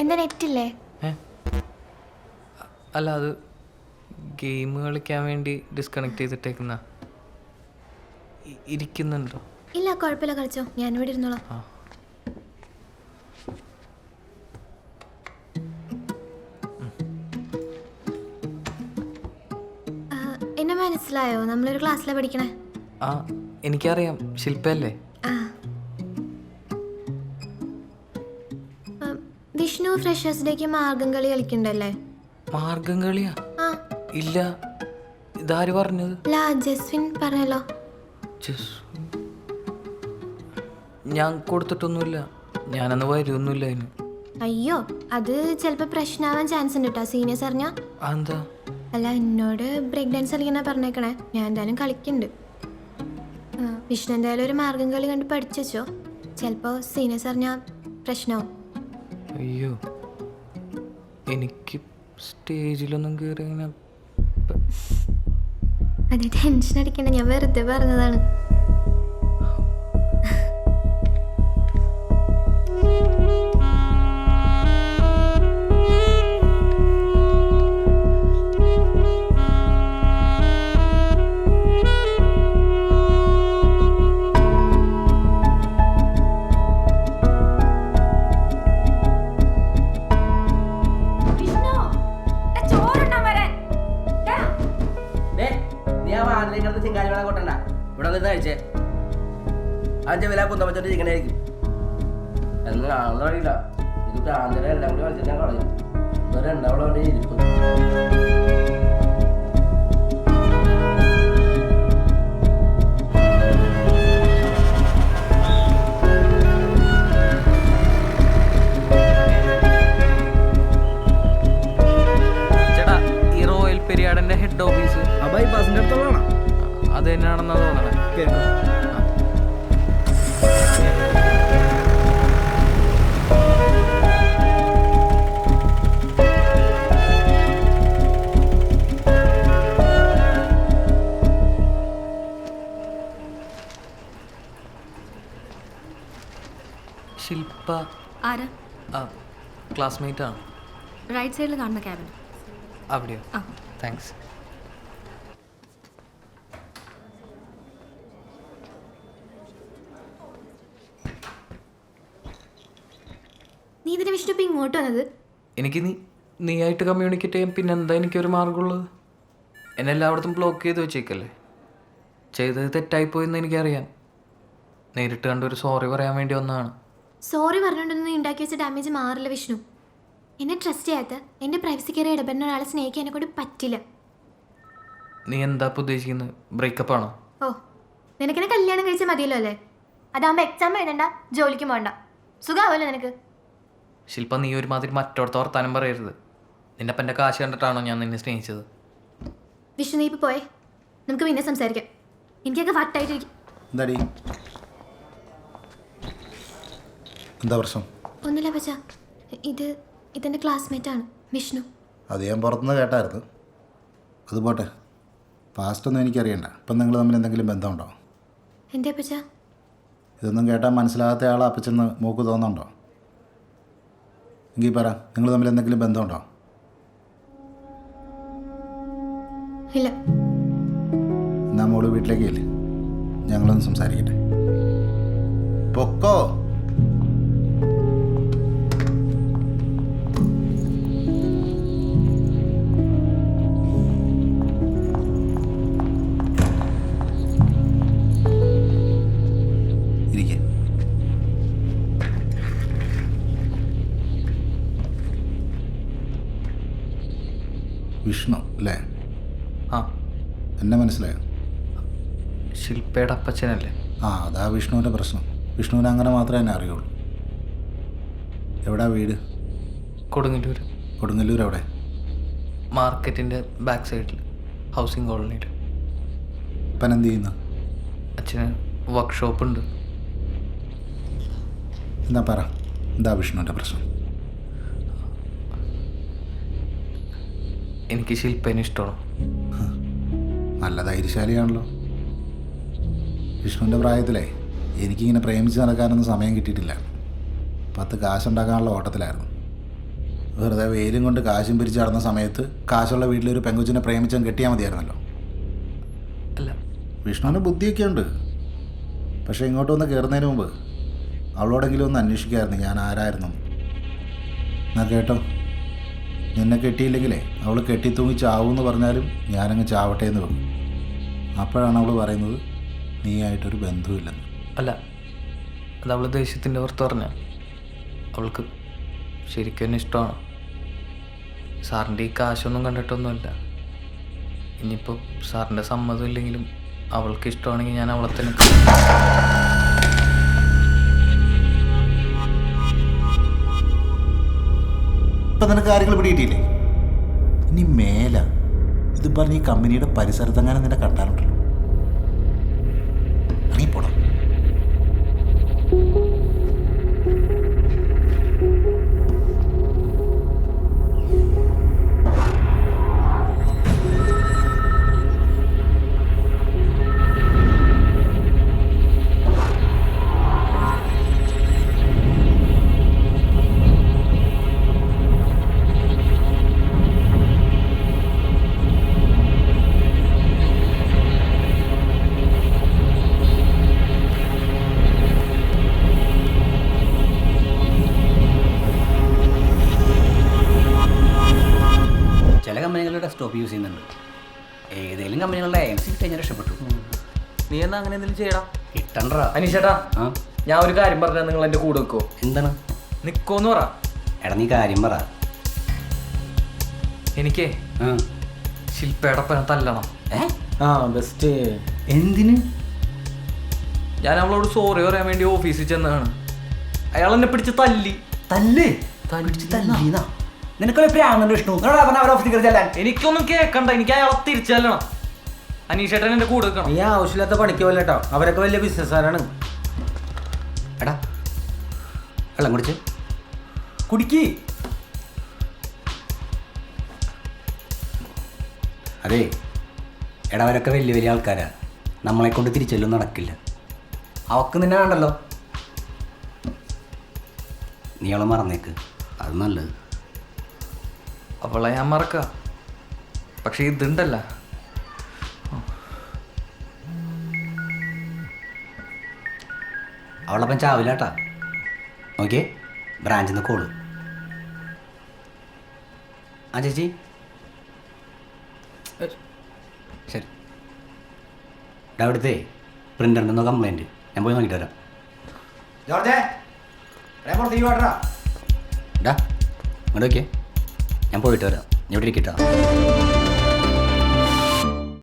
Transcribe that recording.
എന്താ നെറ്റില്ലേ? അല്ല, അത് ഗെയിം കളിക്കാൻ വേണ്ടി ഡിസ്കണക്ട് ചെയ്തിട്ടേക്കുന്ന. ഇരിക്കുന്നുണ്ടോ? ഇല്ല, കുഴപ്പമില്ല, കളിച്ചോ, ഞാനിവിടെ ഇരുന്നോളാം. എന്നെ മനസ്സിലായോ? നമ്മളൊരു ക്ലാസ്സിലാണ് പഠിക്കണേ. ആ, എനിക്കറിയാം. ശില്പല്ലേ? വിഷ്ണു ഫ്രഷേഴ്സ് ഡേക്ക് മാർഗം കളി കളിക്കണ്ടല്ലേ? മാർഗം കളിയാ? ഇല്ല, ഇതാര് പറഞ്ഞത്? ജസ്വിൻ പറഞ്ഞല്ലോ. ഞാൻ കൊടുത്തിട്ടൊന്നുമില്ല. ഞാനന്ന് വരുമൊന്നുമില്ല അതിന്. അയ്യോ, അത് ചിലപ്പോൾ പ്രശ്നമാവാൻ ചാൻസ് ഉണ്ട് കേട്ടോ, സീനിയേഴ്സ് അറിഞ്ഞാ. എന്താ? അല്ല, എന്നോട് ബ്രേക്ക് ഡാൻസ് കളിക്കണ പറഞ്ഞേക്കണേ. ഞാൻ എന്തായാലും കളിക്കുന്നുണ്ട്. വിഷ്ണു എന്തായാലും ഒരു മാർഗം കളി കണ്ട് പഠിച്ചോ. ചിലപ്പോൾ സീനിയേഴ്സ് അറിഞ്ഞാൽ പ്രശ്നമാവും. അയ്യോ, എനിക്ക് സ്റ്റേജിലൊന്നും കയറി ഇങ്ങനെ. അത് ടെൻഷൻ അടിക്കണ്ട, ഞാൻ വെറുതെ പറഞ്ഞതാണ്. കഴിച്ചേ അഞ്ച് വില കുന്തപ്പച്ചോട്ട് ചിക്കനായിരിക്കും എന്നാണെന്ന് അറിയില്ല. ഇത് പ്രാന്തര എല്ലാം കൂടി കളിച്ചിട്ട് ഞാൻ കളയും. രണ്ടാവളെ ഇരിക്കും. ചേട്ടാ, ഈ റോയൽ പെരിയാടിന്റെ ഹെഡ് ഓഫീസ് ബൈപ്പാസിന്റെ അടുത്തുള്ളതാണോ? അത് തന്നെയാണെന്നാ തോന്നണേ. ശില്പ ആരാ? ക്ലാസ്മേറ്റ് ആണ്. റൈറ്റ് സൈഡിൽ കാണുന്ന ക്യാബിൻ. അവിടെയോ? താങ്ക്സ്. നീ ഇതിന് വിഷ്ണു ഇപ്പം ഇങ്ങോട്ട് വന്നത്? എനിക്ക് നീയായിട്ട് കമ്മ്യൂണിക്കേറ്റ് ചെയ്യാൻ പിന്നെന്താ എനിക്കൊരു മാർഗമുള്ളത്? എന്നെ എല്ലായിടത്തും ബ്ലോക്ക് ചെയ്ത് വെച്ചേക്കല്ലേ. ചെയ്തത് തെറ്റായിപ്പോയെന്ന് എനിക്കറിയാം. നേരിട്ട് കണ്ടൊരു സോറി പറയാൻ വേണ്ടി വന്നതാണ്. സോറി പറഞ്ഞുകൊണ്ടൊന്നും നീ ഉണ്ടാക്കി വെച്ച ഡാമേജ് മാറില്ല വിഷ്ണു. എന്നെ ട്രസ്റ്റ് ചെയ്യാത്ത, എൻ്റെ പ്രൈവസി കയറി ഇടപെടുന്ന ഒരാളെ സ്നേഹിക്കാൻ എന്നെ കൊണ്ട് പറ്റില്ല. നീ എന്താ ഉദ്ദേശിക്കുന്നത്? ബ്രേക്കപ്പ് ആണോ? ഓ, നിനക്കെന്നെ കല്യാണം കഴിച്ചാൽ മതിയല്ലോ അല്ലേ? അതാകുമ്പോൾ എക്സാം എഴുതണ്ട, ജോലിക്ക് പോകണ്ട, സുഖമാവല്ലോ നിനക്ക്. ശില്പ, നീ ഒരുമാതിരി മറ്റോടത്ത് വർത്താനം പറയരുത്. നിന്റെ അപ്പൻ്റെ കാശ് കണ്ടിട്ടാണോ ഞാൻ നിന്നെ സ്നേഹിച്ചത്? വിഷ്ണു, നീ ഇപ്പോൾ പോയേ, നമുക്ക് പിന്നെ സംസാരിക്കാം. എനിക്കൊക്കെ വട്ടായിട്ടിരിക്കും. എന്താ പ്രശ്നം? ഒന്നുമില്ല പച്ചാ, ഇതെൻ്റെ ക്ലാസ്മേറ്റാണ് വിഷ്ണു. അത് ഞാൻ പുറത്തുനിന്ന് കേട്ടായിരുന്നു. അത് പോട്ടെ, പാസ്റ്റൊന്നും എനിക്കറിയണ്ട. ഇപ്പം നിങ്ങൾ തമ്മിൽ എന്തെങ്കിലും ബന്ധമുണ്ടോ? എന്തേ പച്ചാ? ഇതൊന്നും കേട്ടാൽ മനസ്സിലാകാത്ത ആളെ അപ്പച്ചെന്ന് മൂക്ക് തോന്നുന്നുണ്ടോ? എങ്കിൽ പറ, നിങ്ങൾ തമ്മിൽ എന്തെങ്കിലും ബന്ധമുണ്ടോ? ഇല്ല. എന്നാ മോള് വീട്ടിലേക്ക് ഇല്ലേ, ഞങ്ങളൊന്ന് സംസാരിക്കട്ടെ. പൊക്കോ. വിഷ്ണു അല്ലേ? ആ, എന്നെ മനസ്സിലായോ? ശില്പയുടെ അപ്പച്ചനല്ലേ? അതാ വിഷ്ണുവിൻ്റെ പ്രശ്നം. വിഷ്ണുവിനെ അങ്ങനെ മാത്രമേ എന്നെ അറിയുള്ളൂ. എവിടാ വീട്? കൊടുങ്ങല്ലൂർ. കൊടുങ്ങല്ലൂർ എവിടെ? മാർക്കറ്റിൻ്റെ ബാക്ക് സൈഡിൽ, ഹൗസിംഗ് കോളനിയിൽ. ഇപ്പം എന്ത് ചെയ്യുന്നു? അച്ഛന് വർക്ക്ഷോപ്പുണ്ട്. എന്താ പറ, എന്താ വിഷ്ണുവിൻ്റെ പ്രശ്നം? എനിക്ക് ശില്പേനെ ഇഷ്ടമാണ്. നല്ല ധൈര്യശാലിയാണല്ലോ. വിഷ്ണുവിൻ്റെ പ്രായത്തിലേ എനിക്കിങ്ങനെ പ്രേമിച്ച് നടക്കാനൊന്നും സമയം കിട്ടിയിട്ടില്ല. 10 കാശുണ്ടാക്കാനുള്ള ഓട്ടത്തിലായിരുന്നു. വെറുതെ വെയിലും കൊണ്ട് കാശും പിരിച്ച് നടന്ന സമയത്ത് കാശുള്ള വീട്ടിലൊരു പെങ്കുച്ചിനെ പ്രേമിച്ചാൽ കെട്ടിയാൽ മതിയായിരുന്നല്ലോ. അല്ല, വിഷ്ണുവിന് ബുദ്ധിയൊക്കെ ഉണ്ട്. പക്ഷേ ഇങ്ങോട്ട് വന്ന് കയറുന്നതിന് മുമ്പ് അവളോടെങ്കിലും ഒന്ന് അന്വേഷിക്കാമായിരുന്നു ഞാൻ ആരായിരുന്നു. എന്നാ കേട്ടോ, നിന്നെ കെട്ടിയില്ലെങ്കിലേ അവൾ കെട്ടിത്തൂങ്ങി ചാവൂന്ന് പറഞ്ഞാലും ഞാനങ്ങ് ചാവട്ടെ എന്ന് വെക്കും. അപ്പോഴാണ് അവൾ പറയുന്നത് നീയായിട്ടൊരു ബന്ധവുമില്ലെന്ന്. അല്ല, അത് അവൾ ദേഷ്യത്തിൻ്റെ പുറത്ത് പറഞ്ഞ. അവൾക്ക് ശരിക്കും എന്നെ ഇഷ്ടമാണ്. സാറിൻ്റെ ഈ കാശൊന്നും കണ്ടിട്ടൊന്നുമില്ല. ഇനിയിപ്പോൾ സാറിൻ്റെ സമ്മതം ഇല്ലെങ്കിലും അവൾക്ക് ഇഷ്ടമാണെങ്കിൽ ഞാൻ അവളെ തന്നെ ഇപ്പം നിനക്ക് കാര്യങ്ങൾ പിടിയിട്ടില്ലേ? ഇനി മേല ഇത് പറഞ്ഞ് ഈ കമ്പനിയുടെ പരിസരത്തെങ്ങാനും നിന്നെ കണ്ടാലുണ്ടല്ലോ, ഇറങ്ങിപ്പോടാ. ചില കമ്പനികളുടെ ഡെസ്ക്ടോപ്പ് യൂസ് ചെയ്യുന്നുണ്ട്. ഏതെങ്കിലും കമ്പനികളുടെ AMC കഴിഞ്ഞാൽ രക്ഷപ്പെട്ടു. നീ എന്നാ അങ്ങനെ എന്തെങ്കിലും ചെയ്യടാ. കിട്ടണ്ടാ അനീഷേട്ടാ, ആ ഞാൻ ഒരു കാര്യം പറഞ്ഞാൽ നിങ്ങൾ എൻ്റെ കൂടെ വെക്കുമോ? എന്താണ്? നിൽക്കുമെന്ന് പറ. എടാ നീ കാര്യം പറ. എനിക്കേ ആ ശില്പയുടെ പനം തല്ലണം. ബെസ്റ്റ്. എന്തിന്? ഞാൻ അവളോട് സോറി പറയാൻ വേണ്ടി ഓഫീസിൽ ചെന്നതാണ്. അയാൾ എന്നെ പിടിച്ച് തല്ലി. തല്ല് തല്ലീന്നാ? നിനക്കൊരു പ്രാന്തുണ്ട് വിഷ്ണു. അവരുടെ ഓഫീസിൽ കയറി ചെല്ലാൻ. എനിക്കൊന്നും കേൾക്കണ്ട, എനിക്ക് അയാളെ തിരിച്ചു തല്ലണം. അനീഷേട്ടൻ എൻ്റെ കൂടെ വെക്കണം. നീ ആവശ്യമില്ലാത്ത പണിക്ക് പോലെ കേട്ടോ, അവരൊക്കെ വലിയ ബിസിനസ്സുകാരാണ്. എടാ വെള്ളം കുടിച്ച് കുടിക്ക്. അതെ എടാ, അവരൊക്കെ വലിയ വലിയ ആൾക്കാരാ. നമ്മളെ കൊണ്ട് തിരിച്ചെല്ലും നടക്കില്ല. അവക്ക് നിന്നെ വേണ്ടല്ലോ. നീ അവളെ മറന്നേക്ക്, അത് നല്ലത്. അവളെ ഞാൻ മറക്കാം, പക്ഷെ ഇതുണ്ടല്ല. അവളപ്പം ചാവില്ലാട്ടാ. ഓക്കെ, ബ്രാഞ്ചിൽ നിന്ന് കോള്. ആ ചേച്ചി ശരി. ഡാ അവിടുത്തെ പ്രിൻ്ററിൻ്റെ എന്തോ കംപ്ലൈൻറ്റ്, ഞാൻ പോയി നോക്കിയിട്ട് വരാം. ജോർജേ ഡാ ഇങ്ങോട്ട് വയ്ക്കേ, ഞാൻ പോയിട്ട് വരാം. നീ ഇവിടെ ഇരിക്കട്ടാ.